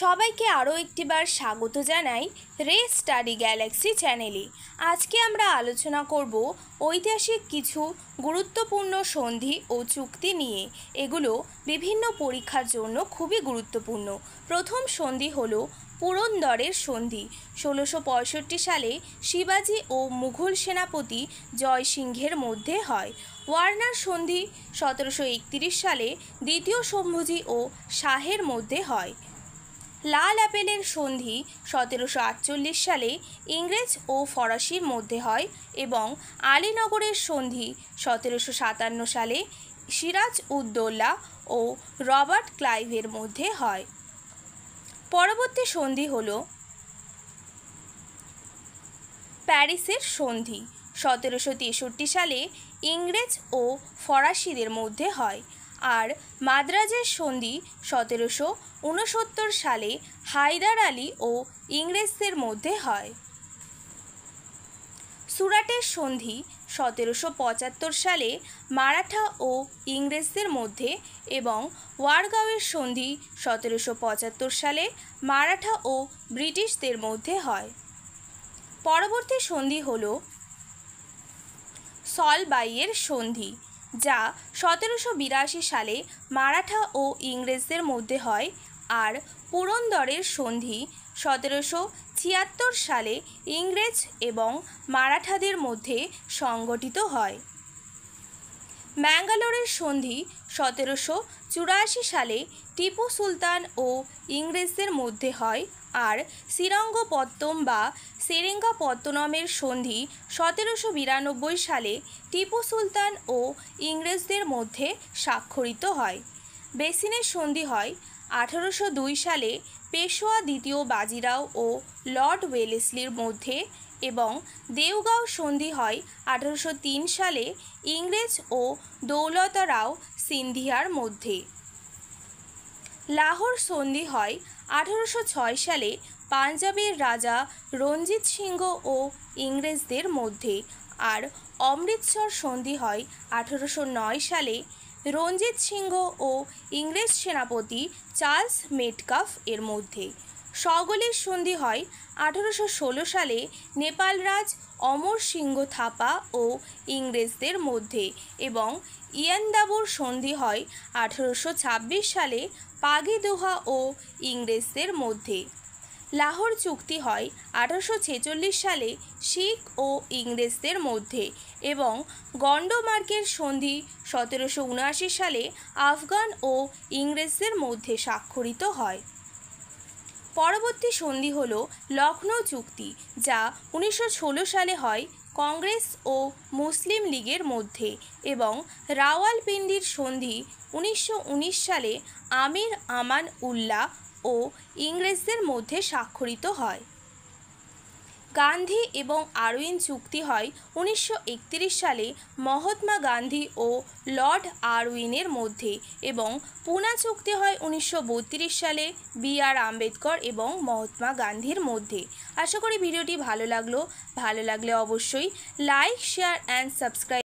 সবাইকে আরও একটিবার স্বাগত জানাই রে স্টাডি গ্যালাক্সি চ্যানেলে। আজকে আমরা আলোচনা করব ঐতিহাসিক কিছু গুরুত্বপূর্ণ সন্ধি ও চুক্তি নিয়ে। এগুলো বিভিন্ন পরীক্ষার জন্য খুবই গুরুত্বপূর্ণ। প্রথম সন্ধি হলো পুরন্দরের সন্ধি। 1665 সালে শিবাজি ও মুঘল সেনাপতি জয়সিংহের মধ্যে হয়। ওয়ার্নার সন্ধি 1731 সালে দ্বিতীয় শম্ভুজি ও শাহের মধ্যে হয়। লাল অ্যাপেলের সন্ধি 1748 সালে ইংরেজ ও ফরাসির মধ্যে হয় এবং আলীনগরের সন্ধি 1757 সালে সিরাজ উদ্দৌলা ও রবার্ট ক্লাইভের মধ্যে হয়। পরবর্তী সন্ধি হল প্যারিসের সন্ধি। 1763 সালে ইংরেজ ও ফরাসিদের মধ্যে হয়। আর মাদ্রাজের সন্ধি 1769 সালে হায়দার আলী ও ইংরেজদের মধ্যে হয়। সুরাটের সন্ধি 1775 সালে মারাঠা ও ইংরেজদের মধ্যে এবং ওয়ারগাঁওয়ের সন্ধি 1775 সালে মারাঠা ও ব্রিটিশদের মধ্যে হয়। পরবর্তী সন্ধি হল সলবাইয়ের সন্ধি, যা 1782 সালে মারাঠা ও ইংরেজদের মধ্যে হয়। আর পুরন্দরের সন্ধি 1776 সালে ইংরেজ এবং মারাঠাদের মধ্যে সংগঠিত হয়। ম্যাঙ্গালোরের সন্ধি 1784 সালে টিপু সুলতান ও ইংরেজদের মধ্যে হয়। আর শ্রীরঙ্গপত্তম বা সেরিঙ্গাপত্তনমের সন্ধি 1792 সালে টিপু সুলতান ও ইংরেজদের মধ্যে স্বাক্ষরিত হয়। বেসিনের সন্ধি হয় 1802 সালে পেশোয়া দ্বিতীয় বাজিরাও ও লর্ড ওয়েলেসলির মধ্যে এবং দেওগাঁও সন্ধি হয় 1803 সালে ইংরেজ ও দৌলতরাও সিন্ধিয়ার মধ্যে। লাহোর সন্ধি হয় 1806 সালে পাঞ্জাবের রাজা রঞ্জিত সিংহ ও ইংরেজদের মধ্যে। আর অমৃতসর সন্ধি হয় 1809 সালে রঞ্জিত সিংহ ও ইংরেজ সেনাপতি চার্লস মেটকাফ এর মধ্যে। সগলির সন্ধি হয় 1816 সালে নেপালরাজ অমর সিংহ থাপা ও ইংরেজদের মধ্যে এবং ইয়ান্দাবুর সন্ধি হয় 1826 সালে পাগিদোহা ও ইংরেজদের মধ্যে। লাহোর চুক্তি হয় 1846 সালে শিখ ও ইংরেজদের মধ্যে এবং গন্ডমার্কের সন্ধি 1779 সালে আফগান ও ইংরেজদের মধ্যে স্বাক্ষরিত হয়। পরবর্তী সন্ধি হল লখনৌ চুক্তি, যা 1916 সালে হয় কংগ্রেস ও মুসলিম লীগের মধ্যে এবং রাওয়ালপিন্ডির সন্ধি 1919 সালে আমির আমান উল্লাহ ও ইংরেজদের মধ্যে স্বাক্ষরিত হয়। গান্ধী এবং আরউইন চুক্তি হয় 1931 সালে মহাত্মা গান্ধী ও লর্ড আরউইনের মধ্যে এবং পুনা চুক্তি হয় 1932 সালে বি.আর. আম্বেদকর এবং মহাত্মা গান্ধীর মধ্যে। আশা করি ভিডিওটি ভালো লাগলে অবশ্যই লাইক, শেয়ার অ্যান্ড সাবস্ক্রাইব